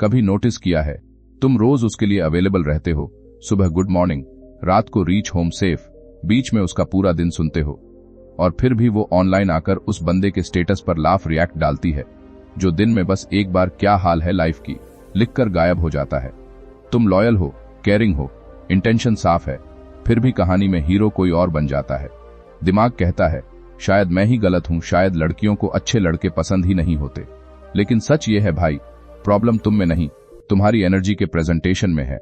कभी नोटिस किया है, तुम रोज उसके लिए अवेलेबल रहते हो, सुबह गुड मॉर्निंग, रात को रीच होम सेफ, बीच में उसका पूरा दिन सुनते हो, और फिर भी वो ऑनलाइन आकर उस बंदे के स्टेटस पर लाफ रिएक्ट डालती है, जो दिन में बस एक बार क्या हाल है लाइफ की लिखकर गायब हो जाता है। तुम लॉयल हो, केयरिंग हो, इंटेंशन साफ है, फिर भी कहानी में हीरो कोई और बन जाता है। दिमाग कहता है शायद मैं ही गलत हूं, शायद लड़कियों को अच्छे लड़के पसंद ही नहीं होते। लेकिन सच ये है भाई, प्रॉब्लम तुम में नहीं, तुम्हारी एनर्जी के प्रेजेंटेशन में है।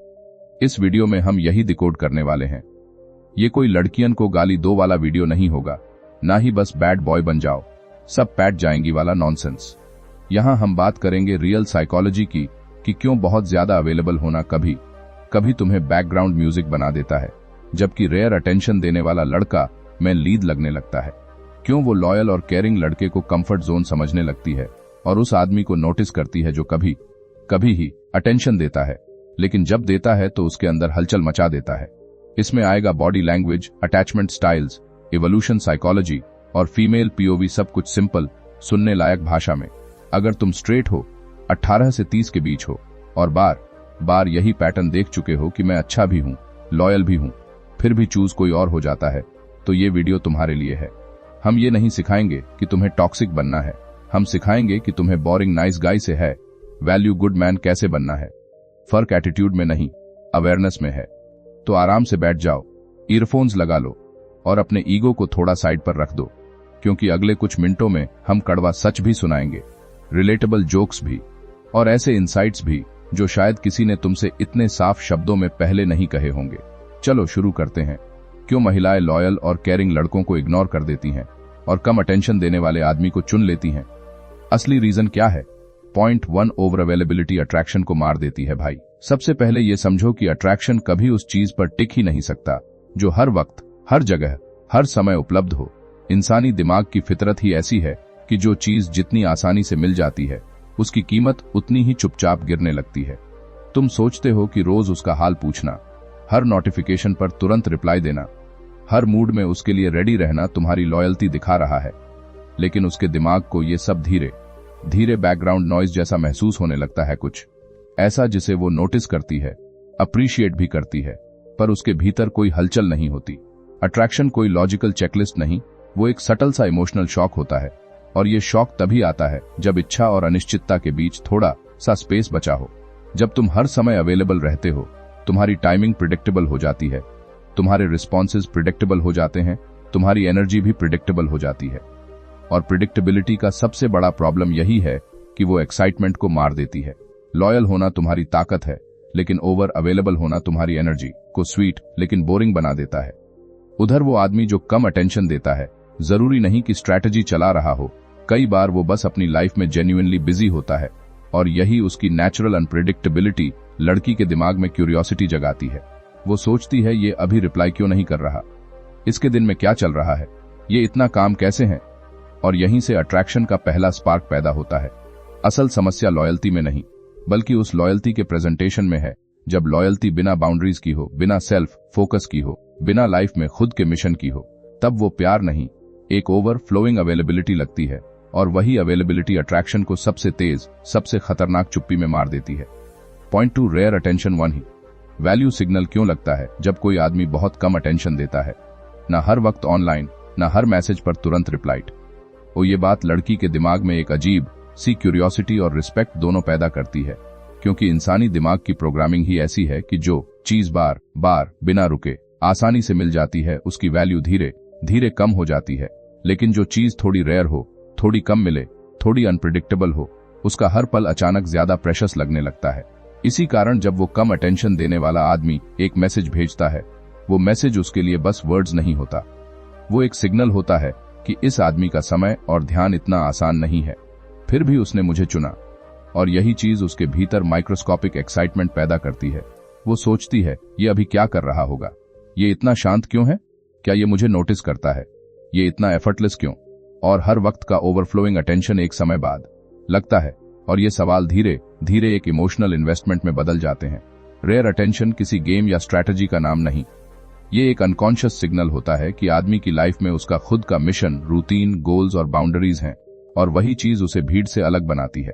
इस वीडियो में हम यही डिकोड करने वाले हैं। ये कोई लड़कियन को गाली दो वाला वीडियो नहीं होगा, ना ही बस बैड बॉय बन जाओ सब पैट जाएंगी वाला नॉनसेंस। यहां हम बात करेंगे रियल साइकोलॉजी की, कि क्यों बहुत ज्यादा अवेलेबल होना कभी कभी तुम्हें बैकग्राउंड म्यूजिक बना देता है, जबकि रेयर अटेंशन देने वाला लड़का में लीड लगने लगता है। क्यों वो लॉयल और केयरिंग लड़के को कंफर्ट जोन समझने लगती है और उस आदमी को नोटिस करती है जो कभी कभी ही अटेंशन देता है, लेकिन जब देता है तो उसके अंदर हलचल मचा देता है। इसमें आएगा body language, attachment styles, evolution psychology और फीमेल पीओवी, सब कुछ सिंपल सुनने लायक भाषा में। अगर तुम स्ट्रेट हो, 18 से 30 के बीच हो और बार बार यही पैटर्न देख चुके हो कि मैं अच्छा भी हूं, लॉयल भी हूं, फिर भी चूज कोई और हो जाता है, तो ये वीडियो तुम्हारे लिए है। हम ये नहीं सिखाएंगे कि तुम्हें टॉक्सिक बनना है, हम सिखाएंगे कि तुम्हें बोरिंग नाइस गाय से है वैल्यू गुड मैन कैसे बनना है। फर्क एटीट्यूड में नहीं, अवेयरनेस में है। तो आराम से बैठ जाओ, ईयरफोन्स लगा लो और अपने ईगो को थोड़ा साइड पर रख दो, क्योंकि अगले कुछ मिनटों में हम कड़वा सच भी सुनाएंगे, रिलेटेबल जोक्स भी, और ऐसे इंसाइट्स भी जो शायद किसी ने तुमसे इतने साफ शब्दों में पहले नहीं कहे होंगे। चलो शुरू करते हैं। क्यों महिलाएं लॉयल और केयरिंग लड़कों को इग्नोर कर देती हैं और कम अटेंशन देने वाले आदमी को चुन लेती हैं? असली रीजन क्या है? पॉइंट 1, ओवर अवेलेबिलिटी अट्रैक्शन को मार देती है भाई। सबसे पहले यह समझो कि अट्रैक्शन कभी उस चीज पर टिक ही नहीं सकता जो हर वक्त, हर जगह, हर समय उपलब्ध हो। इंसानी दिमाग की फितरत ही ऐसी है कि जो चीज जितनी आसानी से मिल जाती है उसकी कीमत उतनी ही चुपचाप गिरने लगती है। तुम सोचते हो कि रोज उसका हाल पूछना, हर नोटिफिकेशन पर तुरंत रिप्लाई देना, हर मूड में उसके लिए रेडी रहना तुम्हारी लॉयल्टी दिखा रहा है, लेकिन उसके दिमाग को ये सब धीरे धीरे बैकग्राउंड नॉइज जैसा महसूस होने लगता है, कुछ ऐसा जिसे वो नोटिस करती है, अप्रिशिएट भी करती है, पर उसके भीतर कोई हलचल नहीं होती। अट्रैक्शन कोई लॉजिकल चेकलिस्ट नहीं, वो एक सटल सा इमोशनल शॉक होता है, और ये शॉक तभी आता है जब इच्छा और अनिश्चितता के बीच थोड़ा सा स्पेस बचा हो। जब तुम हर समय अवेलेबल रहते हो, तुम्हारी टाइमिंग प्रिडिक्टेबल हो जाती है, तुम्हारे रिस्पॉन्सेज प्रिडिक्टेबल हो जाते हैं, तुम्हारी एनर्जी भी प्रिडिक्टेबल हो जाती है। और प्रिडिक्टेबिलिटी का सबसे बड़ा प्रॉब्लम यही है कि वो एक्साइटमेंट को मार देती है। लॉयल होना तुम्हारी ताकत है, लेकिन ओवर अवेलेबल होना तुम्हारी एनर्जी को स्वीट लेकिन बोरिंग बना देता है। उधर वो आदमी जो कम अटेंशन देता है, जरूरी नहीं कि स्ट्रैटेजी चला रहा हो, कई बार वो बस अपनी लाइफ में जेन्युइनली बिजी होता है, और यही उसकी नेचुरल अनप्रिडिक्टेबिलिटी लड़की के दिमाग में क्यूरियोसिटी जगाती है। वो सोचती है ये अभी रिप्लाई क्यों नहीं कर रहा, इसके दिन में क्या चल रहा है, ये इतना काम कैसे है, और यहीं से अट्रैक्शन का पहला स्पार्क पैदा होता है। असल समस्या लॉयल्टी में नहीं, बल्कि उस लॉयल्टी के प्रेजेंटेशन में है। जब लॉयल्टी बिना बाउंड्रीज की हो, बिना सेल्फ फोकस की हो, बिना लाइफ में खुद के मिशन की हो, तब वो प्यार नहीं, एक ओवर फ्लोइंग अवेलेबिलिटी लगती है, और वही अवेलेबिलिटी अट्रैक्शन को सबसे तेज, सबसे खतरनाक चुप्पी में मार देती है। पॉइंट 2, रेयर अटेंशन 1 ही वैल्यू सिग्नल क्यों लगता है जब कोई आदमी बहुत कम अटेंशन देता है, न हर वक्त ऑनलाइन, न हर मैसेज पर तुरंत रिप्लाइड। और ये बात लड़की के दिमाग में एक अजीब सी क्यूरियोसिटी और रिस्पेक्ट दोनों पैदा करती है, क्योंकि इंसानी दिमाग की प्रोग्रामिंग ही ऐसी है कि जो चीज बार बार बिना रुके आसानी से मिल जाती है उसकी वैल्यू धीरे धीरे कम हो जाती है, लेकिन जो चीज थोड़ी रेयर हो, थोड़ी कम मिले, थोड़ी अनप्रिडिक्टेबल हो, उसका हर पल अचानक ज्यादा प्रेशस लगने लगता है। इसी कारण जब वो कम अटेंशन देने वाला आदमी एक मैसेज भेजता है, वो मैसेज उसके लिए बस वर्ड्स नहीं होता, वो एक सिग्नल होता है कि इस आदमी का समय और ध्यान इतना आसान नहीं है, फिर भी उसने मुझे चुना। और यही चीज उसके भीतर माइक्रोस्कोपिक एक्साइटमेंट पैदा करती है। वो सोचती है ये अभी क्या कर रहा होगा, ये इतना शांत क्यों है, क्या ये मुझे नोटिस करता है, ये इतना एफर्टलेस क्यों। और हर वक्त का ओवरफ्लोइंग अटेंशन एक समय बाद लगता है, और ये सवाल धीरे धीरे एक इमोशनल इन्वेस्टमेंट में बदल जाते हैं। रेयर अटेंशन किसी गेम या स्ट्रैटेजी का नाम नहीं, ये एक अनकॉन्शियस सिग्नल होता है कि आदमी की लाइफ में उसका खुद का मिशन, रूटीन, गोल्स और बाउंड्रीज हैं, और वही चीज उसे भीड़ से अलग बनाती है।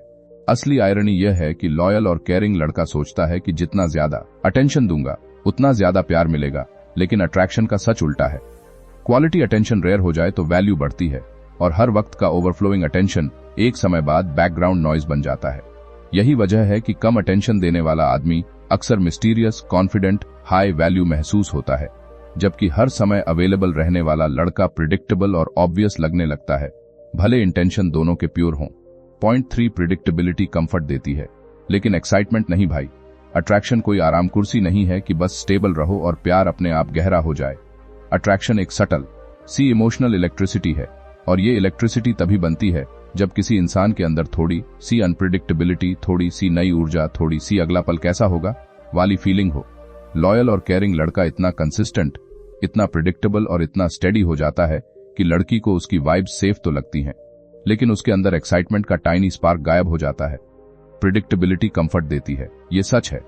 असली आयरनी यह है कि लॉयल और केयरिंग लड़का सोचता है कि जितना ज्यादा अटेंशन दूंगा उतना ज्यादा प्यार मिलेगा, लेकिन अट्रैक्शन का सच उल्टा है। क्वालिटी अटेंशन रेयर हो जाए तो वैल्यू बढ़ती है, और हर वक्त का ओवरफ्लोइंग अटेंशन एक समय बाद बैकग्राउंड नॉइज बन जाता है। यही वजह है कि कम अटेंशन देने वाला आदमी अक्सर मिस्टीरियस, कॉन्फिडेंट, हाई वैल्यू महसूस होता है, जबकि हर समय अवेलेबल रहने वाला लड़का प्रिडिक्टेबल और ऑब्वियस लगने लगता है, भले इंटेंशन दोनों के प्योर हों। पॉइंट 3, प्रिडिक्टेबिलिटी कंफर्ट देती है, लेकिन एक्साइटमेंट नहीं भाई। अट्रैक्शन कोई आराम कुर्सी नहीं है कि बस स्टेबल रहो और प्यार अपने आप गहरा हो जाए। अट्रैक्शन एक सटल सी इमोशनल इलेक्ट्रिसिटी है, और ये इलेक्ट्रिसिटी तभी बनती है जब किसी इंसान के अंदर थोड़ी सी अनप्रिडिक्टेबिलिटी, थोड़ी सी नई ऊर्जा, थोड़ी सी अगला पल कैसा होगा वाली फीलिंग हो। लॉयल और केयरिंग लड़का इतना कंसिस्टेंट, इतना प्रिडिक्टेबल और इतना स्टेडी हो जाता है कि लड़की को उसकी वाइब्स सेफ तो लगती हैं, लेकिन उसके अंदर एक्साइटमेंट का टाइनी स्पार्क गायब हो जाता है। प्रिडिक्टेबिलिटी कंफर्ट देती है, ये सच है,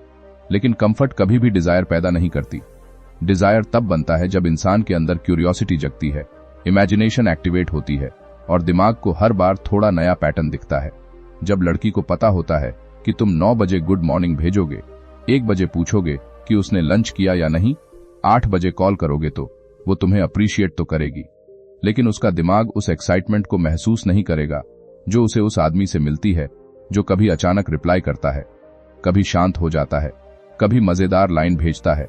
लेकिन कंफर्ट कभी भी डिजायर पैदा नहीं करती। डिजायर तब बनता है जब इंसान के अंदर क्यूरियोसिटी जगती है, इमेजिनेशन एक्टिवेट होती है और दिमाग को हर बार थोड़ा नया पैटर्न दिखता है। जब लड़की को पता होता है कि तुम 9 बजे गुड मॉर्निंग भेजोगे, 1 बजे पूछोगे कि उसने लंच किया या नहीं, 8 बजे कॉल करोगे, तो वो तुम्हें अप्रिशिएट तो करेगी, लेकिन उसका दिमाग उस एक्साइटमेंट को महसूस नहीं करेगा जो उसे उस आदमी से मिलती है, जो कभी अचानक रिप्लाई करता है, कभी शांत हो जाता है, कभी मजेदार लाइन भेजता है,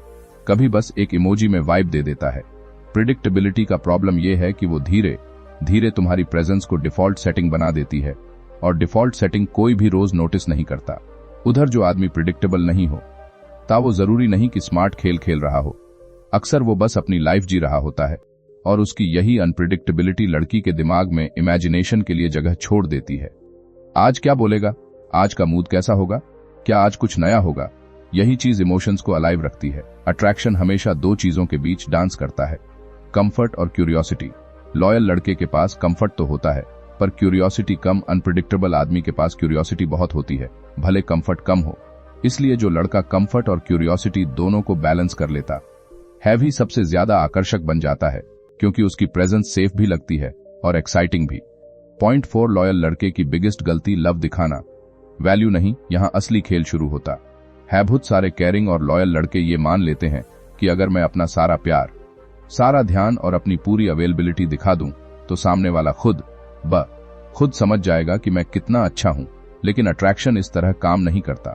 कभी बस एक इमोजी में वाइब दे देता है। प्रिडिक्टेबिलिटी का प्रॉब्लम यह है कि वो धीरे धीरे तुम्हारी प्रेजेंस को डिफॉल्ट सेटिंग बना देती है, और डिफॉल्ट सेटिंग कोई भी रोज नोटिस नहीं करता। उधर जो आदमी प्रिडिक्टेबल नहीं हो ता वो जरूरी नहीं कि स्मार्ट खेल खेल रहा हो, अक्सर वो बस अपनी लाइफ जी रहा होता है, और उसकी यही अनप्रिडिक्टेबिलिटी लड़की के दिमाग में इमेजिनेशन के लिए जगह छोड़ देती है। आज क्या बोलेगा, आज का मूड कैसा होगा, क्या आज कुछ नया होगा, यही चीज इमोशंस को अलाइव रखती है। अट्रैक्शन हमेशा दो चीजों के बीच डांस करता है, कंफर्ट और क्यूरियोसिटी। लॉयल लड़के के पास कंफर्ट तो होता है, पर क्यूरियोसिटी कम। अनप्रिडिक्टेबल आदमी के पास क्यूरियोसिटी बहुत होती है, भले कंफर्ट कम हो। इसलिए जो लड़का कंफर्ट और क्यूरियोसिटी दोनों को बैलेंस कर लेता है भी सबसे ज्यादा आकर्षक बन जाता है, क्योंकि उसकी प्रेजेंस सेफ भी लगती है और एक्साइटिंग भी। पॉइंट 4, लॉयल लड़के की बिगेस्ट गलती लव दिखाना, वैल्यू नहीं। यहां असली खेल शुरू होता है। बहुत सारे केयरिंग और लॉयल लड़के ये मान लेते हैं कि अगर मैं अपना सारा प्यार, सारा ध्यान और अपनी पूरी अवेलेबिलिटी दिखा दूं तो सामने वाला खुद समझ जाएगा कि मैं कितना अच्छा हूं। लेकिन अट्रैक्शन इस तरह काम नहीं करता।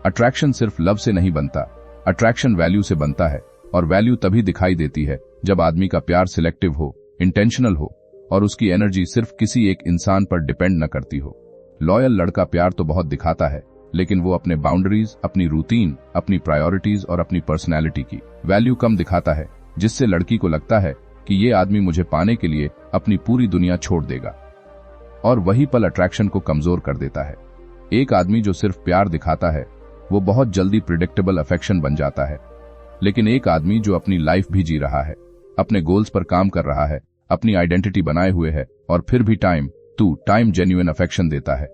अट्रैक्शन सिर्फ लव से नहीं बनता, अट्रैक्शन वैल्यू से बनता है, और वैल्यू तभी दिखाई देती है जब आदमी का प्यार सिलेक्टिव हो, इंटेंशनल हो, और उसकी एनर्जी सिर्फ किसी एक इंसान पर डिपेंड न करती हो। लॉयल लड़का प्यार तो बहुत दिखाता है, लेकिन वो अपने बाउंड्रीज, अपनी रूटीन, अपनी प्रायोरिटीज और अपनी पर्सनैलिटी की वैल्यू कम दिखाता है, जिससे लड़की को लगता है कि ये आदमी मुझे पाने के लिए अपनी पूरी दुनिया छोड़ देगा, और वही पल अट्रैक्शन को कमजोर कर देता है। एक आदमी जो सिर्फ प्यार दिखाता है वो बहुत जल्दी प्रिडिक्टेबल अफेक्शन बन जाता है, लेकिन एक आदमी जो अपनी लाइफ भी जी रहा है, अपने गोल्स पर काम कर रहा है, अपनी आइडेंटिटी बनाए हुए है, और फिर भी time to time genuine affection देता है,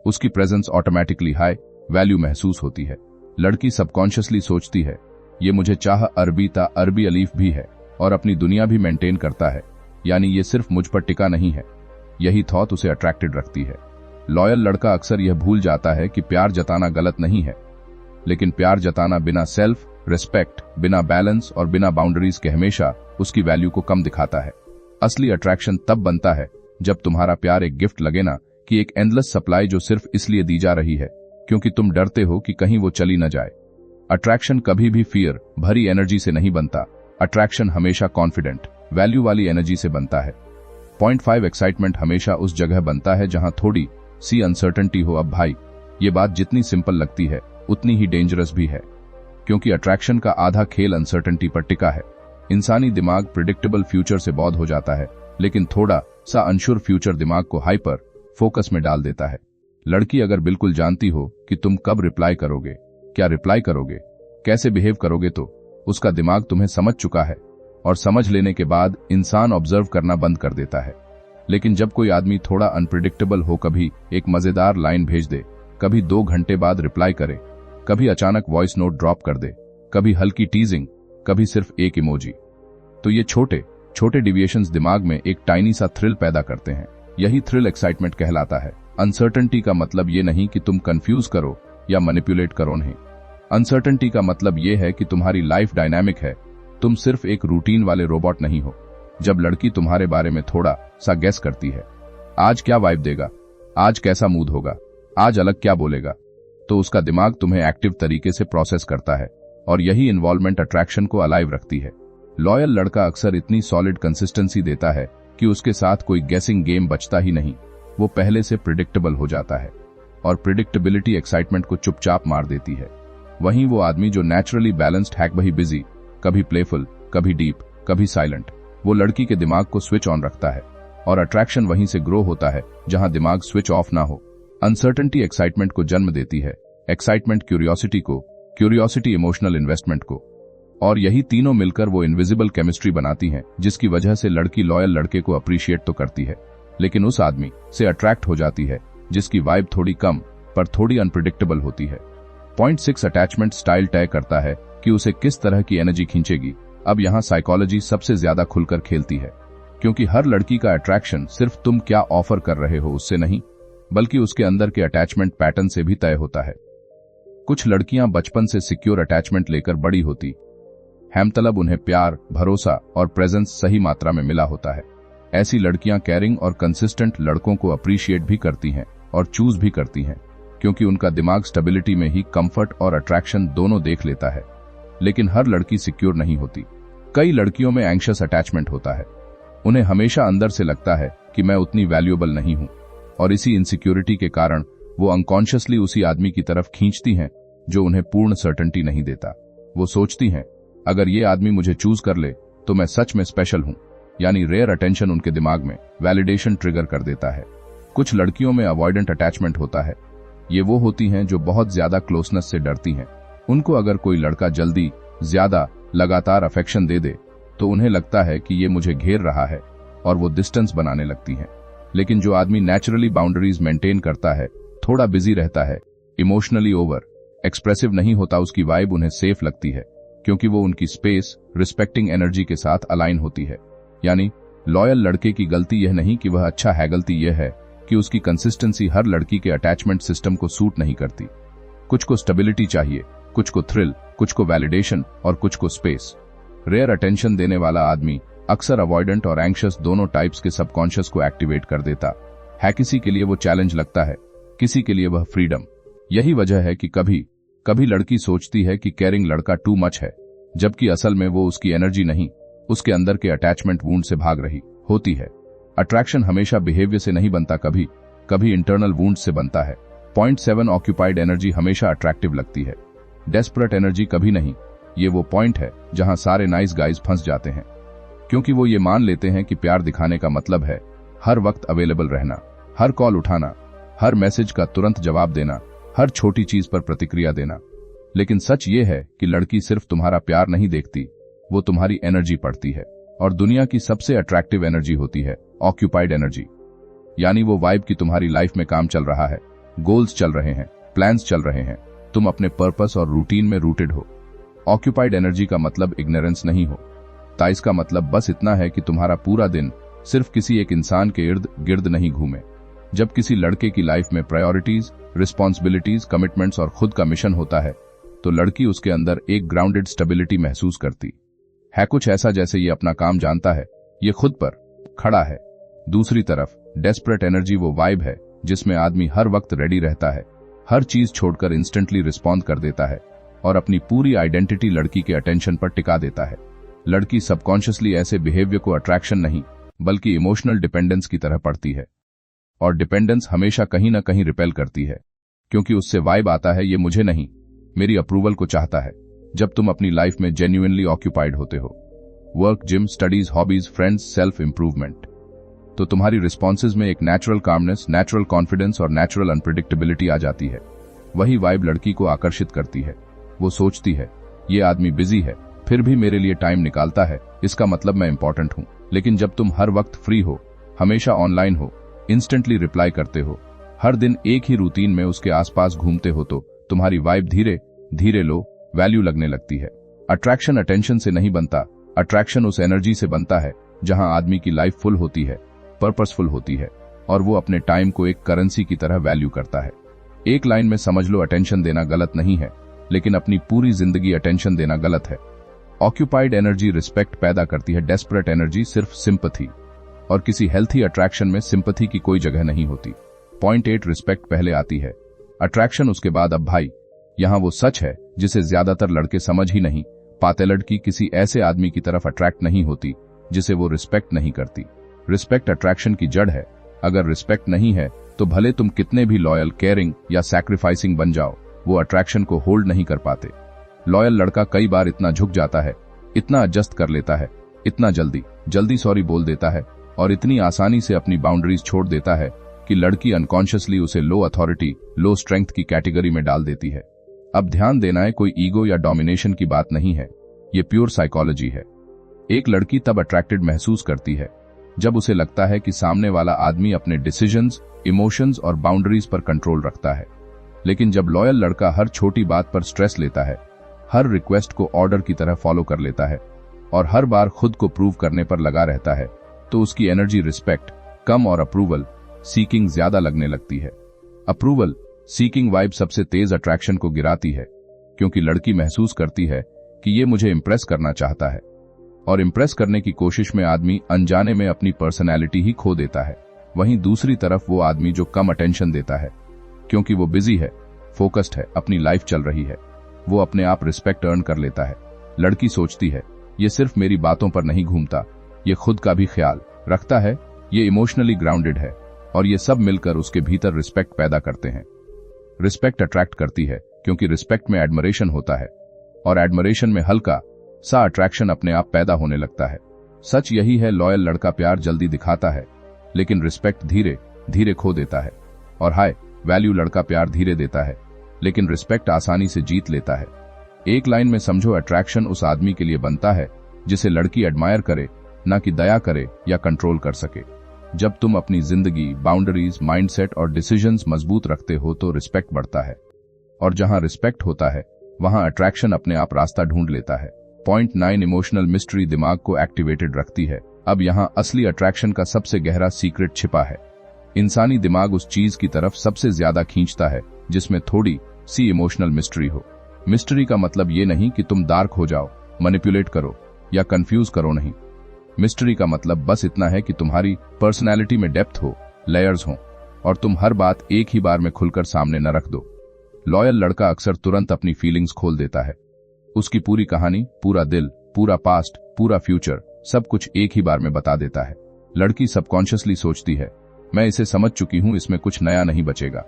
उसकी प्रेजेंस ऑटोमेटिकली हाई वैल्यू महसूस होती है। लड़की सबकॉन्शियसली सोचती है ये मुझे चाह अरबी अलीफ भी है और अपनी दुनिया भी मेंटेन करता है, यानी ये सिर्फ मुझ पर टिका नहीं है। यही थॉट उसे अट्रैक्टेड रखती है। लॉयल लड़का अक्सर यह भूल जाता है कि प्यार जताना गलत नहीं है, लेकिन प्यार जताना बिना सेल्फ रिस्पेक्ट, बिना बैलेंस और बिना बाउंड्रीज के हमेशा उसकी वैल्यू को कम दिखाता है। असली अट्रैक्शन तब बनता है जब तुम्हारा प्यार एक गिफ्ट लगे ना कि एक एंडलेस सप्लाई जो सिर्फ इसलिए दी जा रही है क्योंकि तुम डरते हो कि कहीं वो चली न जाए। अट्रैक्शन कभी भी फियर भरी एनर्जी से नहीं बनता। अट्रैक्शन हमेशा कॉन्फिडेंट, वैल्यू वाली एनर्जी से बनता है। पॉइंट 5, एक्साइटमेंट हमेशा उस जगह बनता है जहां थोड़ी सी अनसर्टेनिटी हो। अब भाई, ये बात जितनी सिंपल लगती है उतनी ही डेंजरस भी है, क्योंकि अट्रैक्शन का आधा खेल अनसर्टेनिटी पर टिका है। इंसानी दिमाग प्रिडिक्टेबल फ्यूचर से बौध हो जाता है, लेकिन थोड़ा सा अनश्योर फ्यूचर दिमाग को हाइपर फोकस में डाल देता है। लड़की अगर बिल्कुल जानती हो कि तुम कब रिप्लाई करोगे, क्या रिप्लाई करोगे, कैसे बिहेव करोगे, तो उसका दिमाग तुम्हें समझ चुका है, और समझ लेने के बाद इंसान ऑब्जर्व करना बंद कर देता है। लेकिन जब कोई आदमी थोड़ा अनप्रिडिक्टेबल हो, कभी एक मजेदार लाइन भेज दे, कभी 2 घंटे बाद रिप्लाई करे, कभी अचानक वॉइस नोट ड्रॉप कर दे, कभी हल्की टीजिंग, कभी सिर्फ एक इमोजी, तो ये छोटे छोटे डिविएशंस दिमाग में एक टाइनी सा थ्रिल पैदा करते हैं। यही थ्रिल एक्साइटमेंट कहलाता है। अनसर्टेनिटी का मतलब ये नहीं कि तुम कंफ्यूज करो या मैनिपुलेट करो उन्हें। अनसर्टेनिटी का मतलब ये है कि तुम्हारी लाइफ डायनामिक है, तुम सिर्फ एक रूटीन वाले रोबोट नहीं हो। जब लड़की तुम्हारे बारे में थोड़ा सा गेस करती है, आज क्या वाइब देगा, आज कैसा मूड होगा, आज अलग क्या बोलेगा, तो उसका दिमाग तुम्हें एक्टिव तरीके से प्रोसेस करता है और यही इन्वॉल्वमेंट अट्रैक्शन को अलाइव रखती है। लॉयल लड़का अक्सर इतनी सॉलिड कंसिस्टेंसी देता है कि उसके साथ कोई गेसिंग गेम बचता ही नहीं, वो पहले से प्रिडिक्टेबल हो जाता है और प्रिडिक्टेबिलिटी एक्साइटमेंट को चुपचाप मार देती है। वहीं वो आदमी जो नेचुरली बैलेंस्ड है, कभी बिजी, कभी प्लेफुल, कभी डीप, कभी साइलेंट, वो लड़की के दिमाग को स्विच ऑन रखता है और अट्रैक्शन वहीं से ग्रो होता है जहां दिमाग स्विच ऑफ ना हो। अनसर्टेनिटी एक्साइटमेंट को जन्म देती है, एक्साइटमेंट क्यूरियोसिटी को, क्यूरियोसिटी इमोशनल इन्वेस्टमेंट को, और यही तीनों मिलकर वो इनविजिबल केमिस्ट्री बनाती हैं जिसकी वजह से लड़की लॉयल लड़के को अप्रिशिएट तो करती है लेकिन उस आदमी से अट्रैक्ट हो जाती है जिसकी वाइब थोड़ी कम पर थोड़ी अनप्रिडिक्टेबल होती है। पॉइंट 6 अटैचमेंट स्टाइल तय करता है कि उसे किस तरह की एनर्जी खींचेगी। अब यहाँ साइकोलॉजी सबसे ज्यादा खुलकर खेलती है, क्योंकि हर लड़की का अट्रैक्शन सिर्फ तुम क्या ऑफर कर रहे हो उससे नहीं, बल्कि उसके अंदर के अटैचमेंट पैटर्न से भी तय होता है। कुछ लड़कियां बचपन से सिक्योर अटैचमेंट लेकर बड़ी होती हैं, मतलब उन्हें प्यार, भरोसा और प्रेजेंस सही मात्रा में मिला होता है। ऐसी लड़कियां केयरिंग और कंसिस्टेंट लड़कों को अप्रिशिएट भी करती हैं और चूज भी करती हैं, क्योंकि उनका दिमाग स्टेबिलिटी में ही कंफर्ट और अट्रैक्शन दोनों देख लेता है। लेकिन हर लड़की सिक्योर नहीं होती। कई लड़कियों में एंग्शियस अटैचमेंट होता है, उन्हें हमेशा अंदर से लगता है कि मैं उतनी वैल्यूएबल नहीं हूं, और इसी इनसिक्योरिटी के कारण वो अनकॉन्शियसली उसी आदमी की तरफ खींचती हैं जो उन्हें पूर्ण सर्टेनिटी नहीं देता। वो सोचती हैं, अगर ये आदमी मुझे चूज कर ले तो मैं सच में स्पेशल हूं, यानी रेयर अटेंशन उनके दिमाग में वैलिडेशन ट्रिगर कर देता है। कुछ लड़कियों में अवॉइडेंट अटैचमेंट होता है। ये वो होती हैं जो बहुत ज्यादा क्लोजनेस से डरती हैं। उनको अगर कोई लड़का जल्दी, ज्यादा, लगातार अफेक्शन दे दे तो उन्हें लगता है कि ये मुझे घेर रहा है और वो डिस्टेंस बनाने लगती हैं। लेकिन जो आदमी नेचुरली बाउंड्रीज मेंटेन करता है, थोड़ा बिजी रहता है, इमोशनली ओवर एक्सप्रेसिव नहीं होता, उसकी वाइब उन्हें सेफ लगती है, क्योंकि वो उनकी स्पेस रिस्पेक्टिंग एनर्जी के साथ अलाइन होती है। यानी लॉयल लड़के की गलती यह नहीं कि वह अच्छा है, गलती यह है कि उसकी कंसिस्टेंसी हर लड़की के अटैचमेंट सिस्टम को सूट नहीं करती। कुछ को स्टेबिलिटी चाहिए, कुछ को थ्रिल, कुछ को वैलिडेशन और कुछ को स्पेस। रेयर अटेंशन देने वाला आदमी अक्सर अवॉइडेंट और एंग्शियस दोनों टाइप्स के सबकॉन्शियस को एक्टिवेट कर देता है। किसी के लिए वो चैलेंज लगता है, किसी के लिए वह फ्रीडम। यही वजह है कि कभी कभी लड़की सोचती है कि केयरिंग लड़का टू मच है, जबकि असल में वो उसकी एनर्जी नहीं, उसके अंदर के अटैचमेंट वूंड से भाग रही होती है। अट्रैक्शन हमेशा बिहेवियर से नहीं बनता, कभी कभी इंटरनल वूंड से बनता है। पॉइंट 7 ऑक्यूपाइड एनर्जी हमेशा अट्रैक्टिव लगती है, डेस्परेट एनर्जी कभी नहीं। ये वो पॉइंट है जहां सारे नाइस गाइज फंस जाते हैं, क्योंकि वो ये मान लेते हैं कि प्यार दिखाने का मतलब है हर वक्त अवेलेबल रहना, हर कॉल उठाना, हर मैसेज का तुरंत जवाब देना, हर छोटी चीज पर प्रतिक्रिया देना। लेकिन सच ये है कि लड़की सिर्फ तुम्हारा प्यार नहीं देखती, वो तुम्हारी एनर्जी पढ़ती है, और दुनिया की सबसे अट्रैक्टिव एनर्जी होती है ऑक्यूपाइड एनर्जी। यानी वो वाइब की तुम्हारी लाइफ में काम चल रहा है, गोल्स चल रहे हैं, प्लान्स चल रहे हैं, तुम अपने पर्पस और रूटीन में रूटेड हो। ऑक्यूपाइड एनर्जी का मतलब इग्नोरेंस नहीं हो, इसका मतलब बस इतना है कि तुम्हारा पूरा दिन सिर्फ किसी एक इंसान के इर्द गिर्द नहीं घूमे। जब किसी लड़के की लाइफ में प्रायोरिटीज, रिस्पॉन्सिबिलिटीज, कमिटमेंट्स और खुद का मिशन होता है, तो लड़की उसके अंदर एक ग्राउंडेड स्टेबिलिटी महसूस करती है, कुछ ऐसा जैसे ये अपना काम जानता है, ये खुद पर खड़ा है। दूसरी तरफ डेस्परेट एनर्जी वो वाइब है जिसमें आदमी हर वक्त रेडी रहता है, हर चीज छोड़कर इंस्टेंटली रिस्पॉन्ड कर देता है और अपनी पूरी आइडेंटिटी लड़की के अटेंशन पर टिका देता है। लड़की सबकॉन्शियसली ऐसे बिहेवियर को अट्रैक्शन नहीं बल्कि इमोशनल डिपेंडेंस की तरह पढ़ती है, और डिपेंडेंस हमेशा कहीं ना कहीं रिपेल करती है, क्योंकि उससे वाइब आता है ये मुझे नहीं, मेरी अप्रूवल को चाहता है। जब तुम अपनी लाइफ में जेन्युइनली ऑक्यूपाइड होते हो, work, gym, studies, hobbies, friends, self improvement, तो तुम्हारी रिस्पॉन्सेज में एक नेचुरल कामनेस, नेचुरल कॉन्फिडेंस और नेचुरल अनप्रिडिक्टेबिलिटी आ जाती है। वही वाइब लड़की को आकर्षित करती है। वो सोचती है, ये आदमी बिजी है फिर भी मेरे लिए टाइम निकालता है, इसका मतलब मैं इंपॉर्टेंट हूं। लेकिन जब तुम हर वक्त फ्री हो, हमेशा ऑनलाइन हो, इंस्टेंटली रिप्लाई करते हो, हर दिन एक ही रूटीन में उसके आसपास घूमते हो, तो तुम्हारी वाइब धीरे धीरे लो वैल्यू लगने लगती है। अट्रैक्शन अटेंशन से नहीं बनता, अट्रैक्शन उस एनर्जी से बनता है जहां आदमी की लाइफ फुल होती है, पर्पसफुल होती है और वो अपने टाइम को एक करेंसी की तरह वैल्यू करता है। एक लाइन में समझ लो, अटेंशन देना गलत नहीं है, लेकिन अपनी पूरी जिंदगी अटेंशन देना गलत है। ऑक्यूपाइड एनर्जी रिस्पेक्ट पैदा करती है, डेस्परेट एनर्जी सिर्फ सिंपैथी, और किसी हेल्थी अट्रैक्शन में सिंपैथी की कोई जगह नहीं होती। पॉइंट 8, रिस्पेक्ट पहले आती है, अट्रैक्शन उसके बाद। अब भाई, यहां वो सच है जिसे ज्यादातर लड़के समझ ही नहीं पाते। लड़की किसी ऐसे आदमी की तरफ अट्रैक्ट नहीं होती जिसे वो रिस्पेक्ट नहीं करती। रिस्पेक्ट अट्रैक्शन की जड़ है। अगर रिस्पेक्ट नहीं है तो भले तुम कितने भी लॉयल, केयरिंग या सैक्रिफाइसिंग बन जाओ, वो अट्रैक्शन को होल्ड नहीं कर पाते। लॉयल लड़का कई बार इतना झुक जाता है, इतना एडजस्ट कर लेता है, इतना जल्दी सॉरी बोल देता है और इतनी आसानी से अपनी बाउंड्रीज छोड़ देता है कि लड़की अनकॉन्शियसली उसे लो अथॉरिटी, लो स्ट्रेंथ की कैटेगरी में डाल देती है। अब ध्यान देना है, कोई ईगो या डोमिनेशन की बात नहीं है, ये प्योर साइकोलॉजी है। एक लड़की तब अट्रैक्टेड महसूस करती है जब उसे लगता है कि सामने वाला आदमी अपने डिसीजंस, इमोशंस और बाउंड्रीज पर कंट्रोल रखता है। लेकिन जब लॉयल लड़का हर छोटी बात पर स्ट्रेस लेता है, हर रिक्वेस्ट को ऑर्डर की तरह फॉलो कर लेता है और हर बार खुद को प्रूव करने पर लगा रहता है, तो उसकी एनर्जी रिस्पेक्ट कम और अप्रूवल सीकिंग ज्यादा लगने लगती है। अप्रूवल सीकिंग वाइब सबसे तेज अट्रैक्शन को गिराती है, क्योंकि लड़की महसूस करती है कि ये मुझे इंप्रेस करना चाहता है, और इंप्रेस करने की कोशिश में आदमी अनजाने में अपनी पर्सनैलिटी ही खो देता है। वहीं दूसरी तरफ वो आदमी जो कम अटेंशन देता है, क्योंकि वो बिजी है, फोकस्ड है, अपनी लाइफ चल रही है, वो अपने आप रिस्पेक्ट अर्न कर लेता है। लड़की सोचती है, ये सिर्फ मेरी बातों पर नहीं घूमता, ये खुद का भी ख्याल रखता है, ये इमोशनली ग्राउंडेड है, और ये सब मिलकर उसके भीतर रिस्पेक्ट पैदा करते हैं। रिस्पेक्ट अट्रैक्ट करती है क्योंकि रिस्पेक्ट में एडमरेशन होता है, और एडमरेशन में हल्का सा अट्रैक्शन अपने आप पैदा होने लगता है। सच यही है, लॉयल लड़का प्यार जल्दी दिखाता है, लेकिन रिस्पेक्ट धीरे धीरे खो देता है। और हाय वैल्यू लड़का प्यार धीरे देता है, लेकिन रिस्पेक्ट आसानी से जीत लेता है। एक लाइन में समझो, अट्रैक्शन उस आदमी के लिए बनता है जिसे लड़की एडमायर करे, ना कि दया करे या कंट्रोल कर सके। जब तुम अपनी जिंदगी, बाउंड्रीज, माइंडसेट और डिसीजंस मजबूत रखते हो तो रिस्पेक्ट बढ़ता है, और जहां रिस्पेक्ट होता है वहां अट्रैक्शन अपने आप रास्ता ढूंढ लेता है। पॉइंट 9, इमोशनल मिस्ट्री दिमाग को एक्टिवेटेड रखती है। अब यहां असली अट्रैक्शन का सबसे गहरा सीक्रेट छिपा है। इंसानी दिमाग उस चीज की तरफ सबसे ज्यादा खींचता है जिसमें थोड़ी सी इमोशनल मिस्ट्री हो। मिस्ट्री का मतलब ये नहीं कि तुम डार्क हो जाओ, मैनिपुलेट करो या कंफ्यूज करो, नहीं। मिस्ट्री का मतलब बस इतना है कि तुम्हारी पर्सनैलिटी में डेप्थ हो, लेयर्स हो, और तुम हर बात एक ही बार में खुलकर सामने न रख दो। लॉयल लड़का अक्सर तुरंत अपनी फीलिंग्स खोल देता है। उसकी पूरी कहानी, पूरा दिल, पूरा पास्ट, पूरा फ्यूचर, सब कुछ एक ही बार में बता देता है। लड़की सबकॉन्शियसली सोचती है, मैं इसे समझ चुकी हूं, इसमें कुछ नया नहीं बचेगा।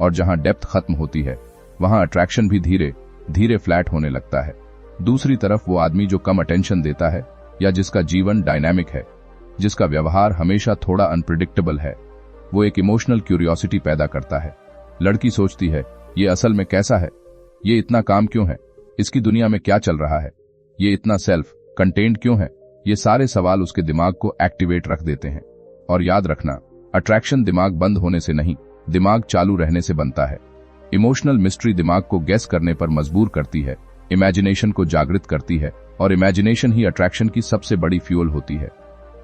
और जहां डेप्थ खत्म होती है वहां अट्रैक्शन भी धीरे धीरे फ्लैट होने लगता है। दूसरी तरफ वो आदमी जो कम अटेंशन देता है, या जिसका जीवन डायनामिक है, जिसका व्यवहार हमेशा थोड़ा अनप्रिडिक्टेबल है, वो एक इमोशनल क्यूरियोसिटी पैदा करता है। लड़की सोचती है, ये असल में कैसा है, ये इतना काम क्यों है, इसकी दुनिया में क्या चल रहा है, ये इतना सेल्फ कंटेन्ड क्यों है। ये सारे सवाल उसके दिमाग को एक्टिवेट रख देते हैं। और याद रखना, अट्रैक्शन दिमाग बंद होने से नहीं, दिमाग चालू रहने से बनता है। इमोशनल मिस्ट्री दिमाग को गेस करने पर मजबूर करती है, इमेजिनेशन को जागृत करती है, और इमेजिनेशन ही अट्रैक्शन की सबसे बड़ी फ्यूल होती है।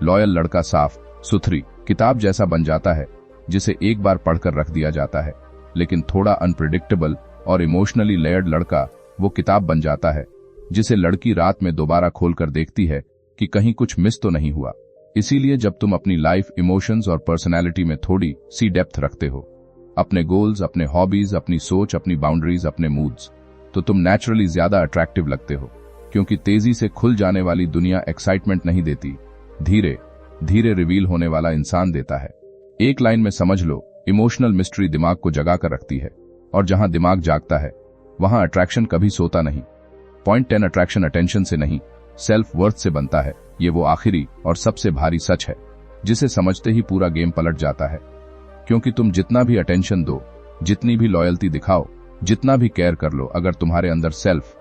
लॉयल लड़का साफ सुथरी किताब जैसा बन जाता है जिसे एक बार पढ़कर रख दिया जाता है, लेकिन थोड़ा अनप्रिडिक्टेबल और इमोशनली लेयर्ड लड़का वो किताब बन जाता है जिसे लड़की रात में दोबारा खोलकर देखती है कि कहीं कुछ मिस तो नहीं हुआ। इसीलिए जब तुम अपनी लाइफ, इमोशंस और पर्सनैलिटी में थोड़ी सी डेप्थ रखते हो, अपने गोल्स, अपने हॉबीज, अपनी सोच, अपनी बाउंड्रीज, अपने मूड्स, तो तुम नेचुरली ज्यादा अट्रैक्टिव लगते हो, क्योंकि तेजी से खुल जाने वाली दुनिया एक्साइटमेंट नहीं देती, धीरे धीरे रिवील होने वाला इंसान देता है। एक लाइन में समझ लो, इमोशनल मिस्ट्री दिमाग को जगा कर रखती है, और जहां दिमाग जागता है वहां अट्रैक्शन कभी सोता नहीं। पॉइंट 10, अट्रैक्शन अटेंशन से नहीं, सेल्फ वर्थ से बनता है। ये वो आखिरी और सबसे भारी सच है जिसे समझते ही पूरा गेम पलट जाता है। क्योंकि तुम जितना भी अटेंशन दो, जितनी भी लॉयल्टी दिखाओ, जितना भी केयर कर लो, अगर तुम्हारे अंदर सेल्फ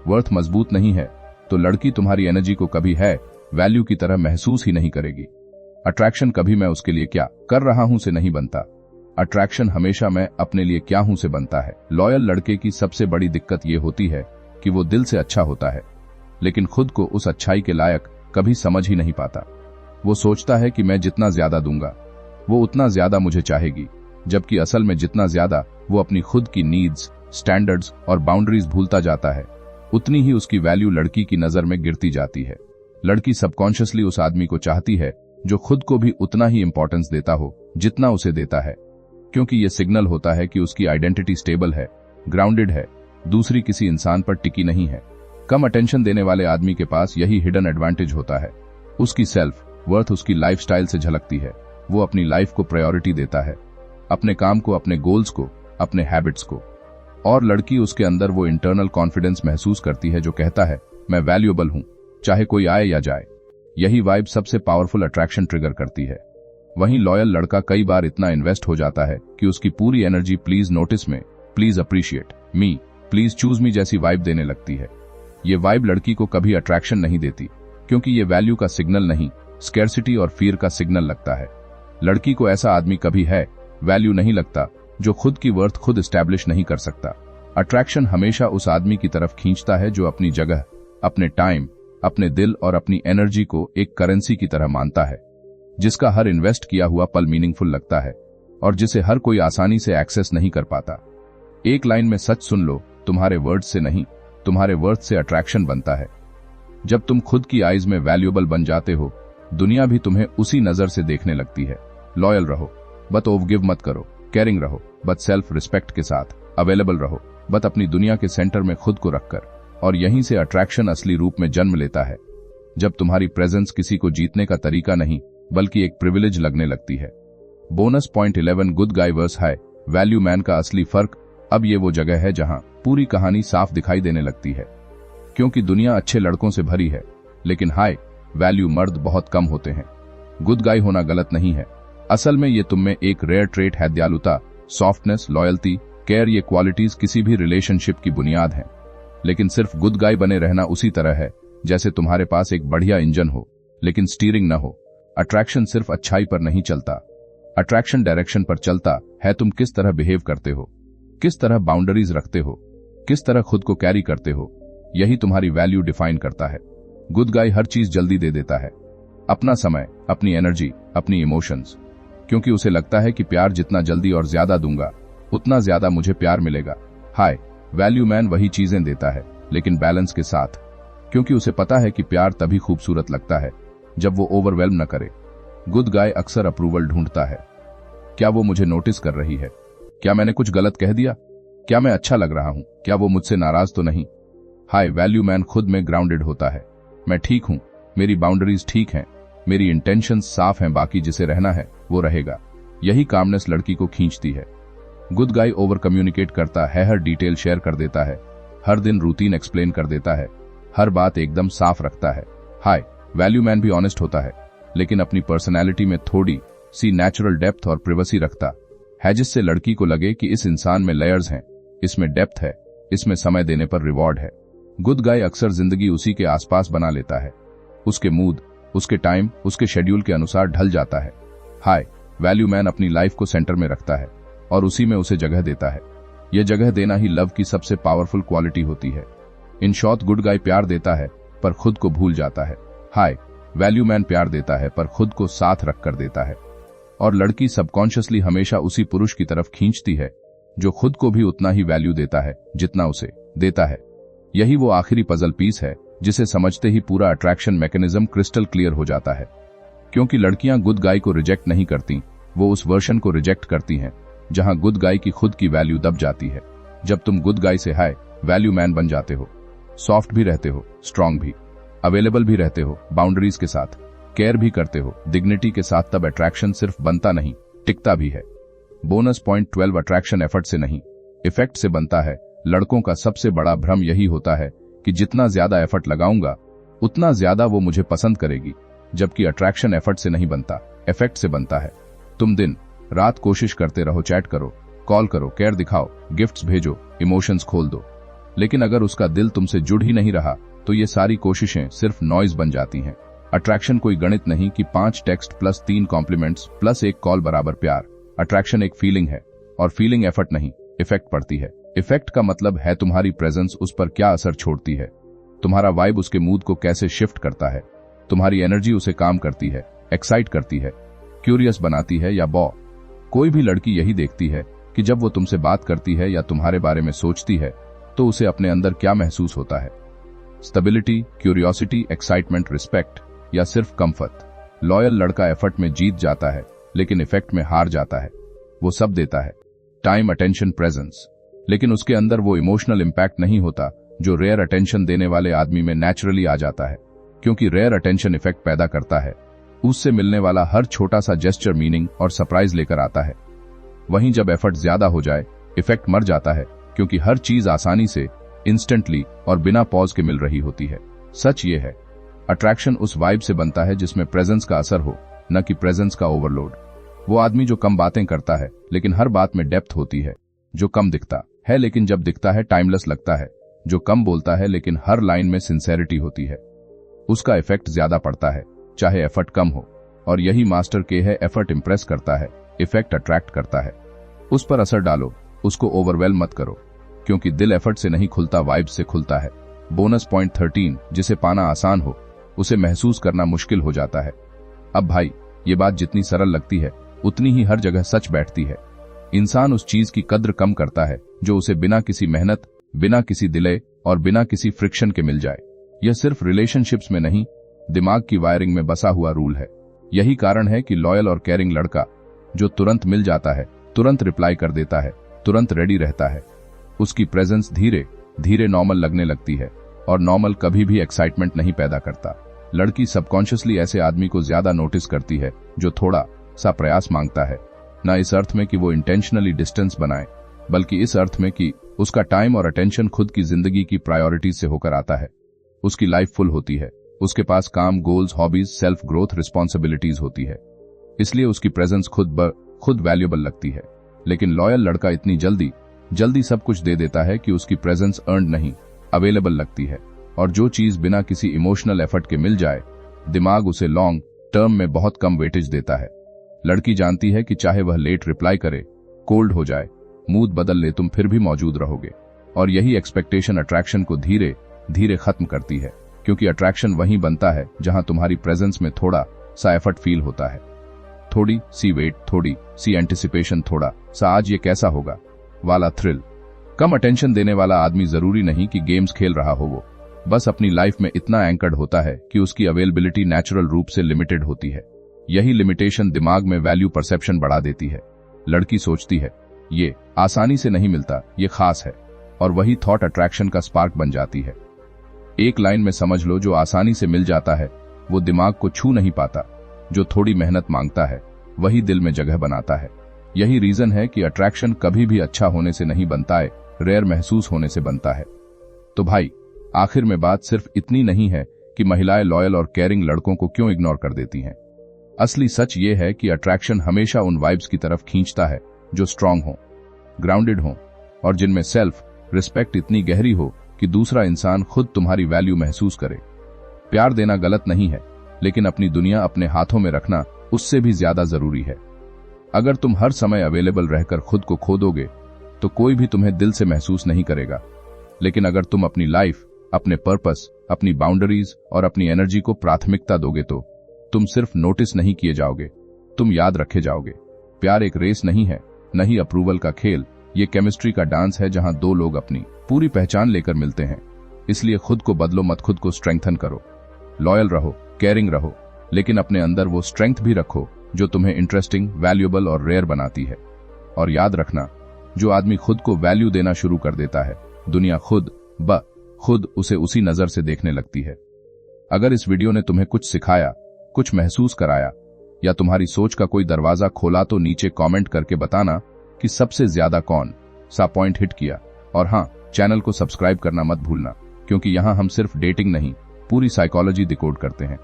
वर्थ मजबूत नहीं है तो लड़की तुम्हारी एनर्जी को कभी है वैल्यू की तरह महसूस ही नहीं करेगी। अट्रैक्शन कभी मैं उसके लिए क्या कर रहा हूं से नहीं बनता, अट्रैक्शन हमेशा मैं अपने लिए क्या हूं से बनता है। लॉयल लड़के की सबसे बड़ी दिक्कत ये होती है कि वो दिल से अच्छा होता है, लेकिन खुद को उस अच्छाई के लायक कभी समझ ही नहीं पाता। वो सोचता है कि मैं जितना ज्यादा दूंगा वो उतना ज्यादा मुझे चाहेगी, जबकि असल में जितना ज्यादा वो अपनी खुद की नीड्स, स्टैंडर्ड्स और बाउंड्रीज भूलता जाता है, उतनी ही उसकी वैल्यू लड़की की नजर में गिरती जाती है। लड़की सबकॉन्शियसली उस आदमी को चाहती है जो खुद को भी उतना ही इंपॉर्टेंस देता हो जितना उसे देता है, क्योंकि ये सिग्नल होता है कि उसकी आइडेंटिटी स्टेबल है, ग्राउंडेड है, दूसरी किसी इंसान पर टिकी नहीं है। कम अटेंशन देने वाले आदमी के पास यही हिडन एडवांटेज होता है। उसकी सेल्फ वर्थ उसकी लाइफस्टाइल से झलकती है। वो अपनी लाइफ को प्रायोरिटी देता है, अपने काम को, अपने गोल्स को, अपने हैबिट्स को। और लड़की उसके अंदर वो इंटरनल कॉन्फिडेंस महसूस करती है जो कहता है मैं वैल्यूएबल हूं, चाहे कोई आए या जाए। यही वाइब सबसे पावरफुल अट्रैक्शन ट्रिगर करती है। वहीं लॉयल लड़का कई बार इतना इन्वेस्ट हो जाता है कि उसकी पूरी एनर्जी प्लीज नोटिस में, please appreciate me, please choose me जैसी वाइब देने लगती है। ये वाइब लड़की को कभी अट्रैक्शन नहीं देती, क्योंकि ये वैल्यू का सिग्नल नहीं, स्कैर्सिटी और फियर का सिग्नल लगता है। लड़की को ऐसा आदमी कभी है वैल्यू नहीं लगता जो खुद की वर्थ खुद एस्टैब्लिश नहीं कर सकता। अट्रैक्शन हमेशा उस आदमी की तरफ खींचता है जो अपनी जगह, अपने टाइम, अपने दिल और अपनी एनर्जी को एक करेंसी की तरह मानता है, जिसका हर इन्वेस्ट किया हुआ पल मीनिंगफुल लगता है और जिसे हर कोई आसानी से एक्सेस नहीं कर पाता। एक लाइन में सच सुन लो, तुम्हारे वर्ड से नहीं, तुम्हारे वर्थ से अट्रैक्शन बनता है। जब तुम खुद की आइज में वैल्यूएबल बन जाते हो, दुनिया भी तुम्हें उसी नजर से देखने लगती है। लॉयल रहो, बट ओवरगिव मत करो। केयरिंग रहो, बट सेल्फ रिस्पेक्ट के साथ। अवेलेबल रहो, बट अपनी दुनिया के सेंटर में खुद को रखकर। और यहीं से अट्रैक्शन असली रूप में जन्म लेता है, जब तुम्हारी प्रेजेंस किसी को जीतने का तरीका नहीं बल्कि एक प्रिविलेज लगने लगती है। Bonus point 11 good guy versus high value man का असली फर्क। अब ये वो जगह है जहां पूरी कहानी साफ दिखाई देने लगती है, क्योंकि दुनिया अच्छे लड़कों से भरी है, लेकिन हाई वैल्यू मर्द बहुत कम होते हैं। गुड गाय होना गलत नहीं है, असल में ये तुम में एक रेयर ट्रेट है। दयालुता, सॉफ्टनेस, लॉयल्टी, केयर, ये क्वालिटीज किसी भी रिलेशनशिप की बुनियाद हैं। लेकिन सिर्फ गुड गाय बने रहना उसी तरह है जैसे तुम्हारे पास एक बढ़िया इंजन हो लेकिन स्टीयरिंग न हो। अट्रैक्शन सिर्फ अच्छाई पर नहीं चलता, अट्रैक्शन डायरेक्शन पर चलता है। तुम किस तरह बिहेव करते हो, किस तरह बाउंड्रीज रखते हो, किस तरह खुद को कैरी करते हो, यही तुम्हारी वैल्यू डिफाइन करता है। गुड गाय हर चीज जल्दी दे देता है, अपना समय, अपनी एनर्जी, अपनी इमोशंस, क्योंकि उसे लगता है कि प्यार जितना जल्दी और ज्यादा दूंगा उतना ज्यादा मुझे प्यार मिलेगा। हाय वैल्यू मैन वही चीजें देता है, लेकिन बैलेंस के साथ, क्योंकि उसे पता है कि प्यार तभी खूबसूरत लगता है जब वो ओवरवेल्म न करे। गुड गाय अक्सर अप्रूवल ढूंढता है। क्या वो मुझे नोटिस कर रही है? क्या मैंने कुछ गलत कह दिया? क्या मैं अच्छा लग रहा हूं? क्या वो मुझसे नाराज तो नहीं? हाय वैल्यू मैन खुद में ग्राउंडेड होता है। मैं ठीक हूं, मेरी बाउंड्रीज ठीक हैं, मेरी इंटेंशंस साफ हैं, बाकी जिसे रहना है वो रहेगा। यही कामनेस लड़की को खींचती है। गुड गाय ओवर कम्युनिकेट करता है, हर डिटेल शेयर कर देता है, हर दिन रूटीन एक्सप्लेन कर देता है, हर बात एकदम साफ रखता है। हाय वैल्यू मैन भी ऑनेस्ट होता है, लेकिन अपनी पर्सनैलिटी में थोड़ी सी नेचुरल डेप्थ और प्रिवेसी रखता है, जिससे लड़की को लगे कि इस इंसान में लेयर्स हैं, इसमें डेप्थ है, इसमें समय देने पर रिवॉर्ड है। गुड गाय अक्सर जिंदगी उसी के आसपास बना लेता है, उसके मूड, उसके टाइम, उसके शेड्यूल के अनुसार ढल जाता है। हाय वैल्यू मैन अपनी लाइफ को सेंटर में रखता है और उसी में उसे जगह देता है। यह जगह देना ही लव की सबसे पावरफुल क्वालिटी होती है। इन शॉर्ट गुड गाय प्यार देता है पर खुद को भूल जाता है। हाय वैल्यू मैन प्यार देता है पर खुद को साथ रख कर देता है। और लड़की सबकॉन्शियसली हमेशा उसी पुरुष की तरफ खींचती है जो खुद को भी उतना ही वैल्यू देता है जितना उसे देता है। यही वो आखिरी पजल पीस है जिसे समझते ही पूरा अट्रैक्शन मैकेनिज्म क्रिस्टल क्लियर हो जाता है। क्योंकि लड़कियां गुड गाय को रिजेक्ट नहीं करती, वो उस वर्जन को रिजेक्ट करती हैं जहां गुड गाय की खुद की वैल्यू दब जाती है। जब तुम गुड गाय से हाय वैल्यू मैन बन जाते हो, सॉफ्ट भी रहते हो, स्ट्रांग भी, अवेलेबल भी रहते हो, बाउंड्रीज के साथ, केयर भी करते हो, डिग्निटी के साथ, तब अट्रैक्शन सिर्फ बनता नहीं, टिकता भी है। बोनस पॉइंट 12 अट्रैक्शन एफर्ट से नहीं, इफेक्ट से बनता है। लड़कों का सबसे बड़ा भ्रम यही होता है कि जितना ज्यादा एफर्ट लगाऊंगा उतना ज्यादा वो मुझे पसंद करेगी, जबकि अट्रैक्शन एफर्ट से नहीं बनता, इफेक्ट से बनता है। तुम दिन रात कोशिश करते रहो, चैट करो, कॉल करो, केयर दिखाओ, गिफ्ट्स भेजो, इमोशंस खोल दो, लेकिन अगर उसका दिल तुमसे जुड़ ही नहीं रहा तो ये सारी कोशिशें सिर्फ नॉइज बन जाती हैं। अट्रैक्शन कोई गणित नहीं कि 5 text plus 3 compliments plus 1 call बराबर प्यार। अट्रैक्शन एक फीलिंग है, और फीलिंग एफर्ट नहीं, इफेक्ट पड़ती है। इफेक्ट का मतलब है तुम्हारी प्रेजेंस उस पर क्या असर छोड़ती है, तुम्हारा वाइब उसके मूड को कैसे शिफ्ट करता है, तुम्हारी एनर्जी उसे काम करती है, एक्साइट करती है। क्यूरियस बनाती है या बॉ। कोई भी लड़की यही देखती है कि जब वो तुमसे बात करती है या तुम्हारे बारे में सोचती है तो उसे अपने अंदर क्या महसूस होता है। स्टेबिलिटी, क्यूरियोसिटी, एक्साइटमेंट, रिस्पेक्ट या सिर्फ कंफर्ट। लॉयल लड़का एफर्ट में जीत जाता है लेकिन इफेक्ट में हार जाता है। वो सब देता है, टाइम, अटेंशन, प्रेजेंस, लेकिन उसके अंदर वो इमोशनल इंपैक्ट नहीं होता जो रेयर अटेंशन देने वाले आदमी में नेचुरली आ जाता है। क्योंकि रेयर अटेंशन इफेक्ट पैदा करता है, उससे मिलने वाला हर छोटा सा जेस्चर मीनिंग और सरप्राइज लेकर आता है। वहीं जब एफर्ट ज्यादा हो जाए, इफेक्ट मर जाता है क्योंकि हर चीज आसानी से, इंस्टेंटली और बिना पॉज के मिल रही होती है। सच ये है, अट्रैक्शन उस वाइब से बनता है जिसमें प्रेजेंस का असर हो, न कि प्रेजेंस का ओवरलोड। वो आदमी जो कम बातें करता है लेकिन हर बात में डेप्थ होती है, जो कम दिखता है लेकिन जब दिखता है टाइमलेस लगता है, जो कम बोलता है लेकिन हर लाइन में सिंसेरिटी होती है, उसका इफेक्ट ज्यादा पड़ता है चाहे एफर्ट कम हो। और यही मास्टर के है, एफर्ट इंप्रेस करता है, इफेक्ट अट्रैक्ट करता है। उस पर असर डालो, उसको ओवरवेल मत करो, क्योंकि दिल एफर्ट से नहीं खुलता, वाइब से खुलता है। बोनस पॉइंट 13, जिसे पाना आसान हो उसे महसूस करना मुश्किल हो जाता है। अब भाई, ये बात जितनी सरल लगती है उतनी ही हर जगह सच बैठती है। इंसान उस चीज की कद्र कम करता है जो उसे बिना किसी मेहनत, बिना किसी डिले और बिना किसी फ्रिक्शन के मिल जाए। यह सिर्फ रिलेशनशिप्स में नहीं, दिमाग की वायरिंग में बसा हुआ रूल है। यही कारण है कि लॉयल और केयरिंग लड़का जो तुरंत मिल जाता है, तुरंत रिप्लाई कर देता है, तुरंत रेडी रहता है, उसकी प्रेजेंस धीरे धीरे नॉर्मल लगने लगती है। और नॉर्मल कभी भी एक्साइटमेंट नहीं पैदा करता। लड़की सबकॉन्शियसली ऐसे आदमी को ज्यादा नोटिस करती है जो थोड़ा सा प्रयास मांगता है, न इस अर्थ में कि वो इंटेंशनली डिस्टेंस बनाए, बल्कि इस अर्थ में कि उसका टाइम और अटेंशन खुद की जिंदगी की प्रायोरिटीज से होकर आता है। उसकी लाइफ फुल होती है, उसके पास काम, goals, hobbies, self growth, responsibilities होती है, इसलिए उसकी प्रेजेंस खुद वैल्यूएबल लगती है। लेकिन लॉयल लड़का इतनी जल्दी सब कुछ दे देता है कि उसकी प्रेजेंस अर्न्ड नहीं, अवेलेबल लगती है। और जो चीज बिना किसी इमोशनल एफर्ट के मिल जाए, दिमाग उसे लॉन्ग टर्म में बहुत कम वेटेज देता है। लड़की जानती है कि चाहे वह लेट रिप्लाई करे, कोल्ड हो जाए, मूड बदल ले, तुम फिर भी मौजूद रहोगे। और यही एक्सपेक्टेशन अट्रैक्शन को धीरे धीरे खत्म करती है, क्योंकि अट्रैक्शन वहीं बनता है जहां तुम्हारी प्रेजेंस में थोड़ा सा एफर्ट फील होता है। थोड़ी सी वेट, थोड़ी सी एंटिसिपेशन, थोड़ा सा आज ये कैसा होगा वाला थ्रिल। कम अटेंशन देने वाला आदमी जरूरी नहीं कि गेम्स खेल रहा हो, वो बस अपनी लाइफ में इतना एंकर्ड होता है कि उसकी अवेलेबिलिटी नेचुरल रूप से लिमिटेड होती है। यही लिमिटेशन दिमाग में वैल्यू परसेप्शन बढ़ा देती है। लड़की सोचती है ये आसानी से नहीं मिलता, ये खास है, और वही थॉट अट्रैक्शन का स्पार्क बन जाती है। एक लाइन में समझ लो, जो आसानी से मिल जाता है वो दिमाग को छू नहीं पाता, जो थोड़ी मेहनत मांगता है वही दिल में जगह बनाता है। यही रीजन है कि अट्रैक्शन कभी भी अच्छा होने से नहीं बनता है, रेयर महसूस होने से बनता है। तो भाई, आखिर में बात सिर्फ इतनी नहीं है कि महिलाएं लॉयल और केयरिंग लड़कों को क्यों इग्नोर कर देती हैं। असली सच ये है कि अट्रैक्शन हमेशा उन वाइब्स की तरफ खींचता है जो स्ट्रांग हो, ग्राउंडेड हो, और जिनमें सेल्फ रिस्पेक्ट इतनी गहरी हो कि दूसरा इंसान खुद तुम्हारी वैल्यू महसूस करे। प्यार देना गलत नहीं है, लेकिन अपनी दुनिया अपने हाथों में रखना उससे भी ज्यादा जरूरी है। अगर तुम हर समय अवेलेबल रहकर खुद को खो दोगे तो कोई भी तुम्हें दिल से महसूस नहीं करेगा। लेकिन अगर तुम अपनी लाइफ, अपने पर्पस, अपनी बाउंड्रीज और अपनी एनर्जी को प्राथमिकता दोगे तो तुम सिर्फ नोटिस नहीं किए जाओगे, तुम याद रखे जाओगे। प्यार एक रेस नहीं है, न ही अप्रूवल का खेल, ये केमिस्ट्री का डांस है जहां दो लोग अपनी पूरी पहचान लेकर मिलते हैं। इसलिए खुद को बदलो मत, खुद को स्ट्रेंथन करो। लॉयल रहो, केयरिंग रहो, लेकिन अपने अंदर वो स्ट्रेंथ भी रखो जो तुम्हें इंटरेस्टिंग, वैल्यूएबल और रेयर बनाती है। और याद रखना, जो आदमी खुद को वैल्यू देना शुरू कर देता है, दुनिया खुद उसे उसी नजर से देखने लगती है। अगर इस वीडियो ने तुम्हें कुछ सिखाया, कुछ महसूस कराया या तुम्हारी सोच का कोई दरवाजा खोला तो नीचे कमेंट करके बताना कि सबसे ज्यादा कौन सा पॉइंट हिट किया। और हाँ, चैनल को सब्सक्राइब करना मत भूलना, क्योंकि यहां हम सिर्फ डेटिंग नहीं, पूरी साइकोलॉजी डिकोड करते हैं,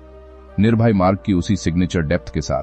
निर्भय मार्ग की उसी सिग्नेचर डेप्थ के साथ।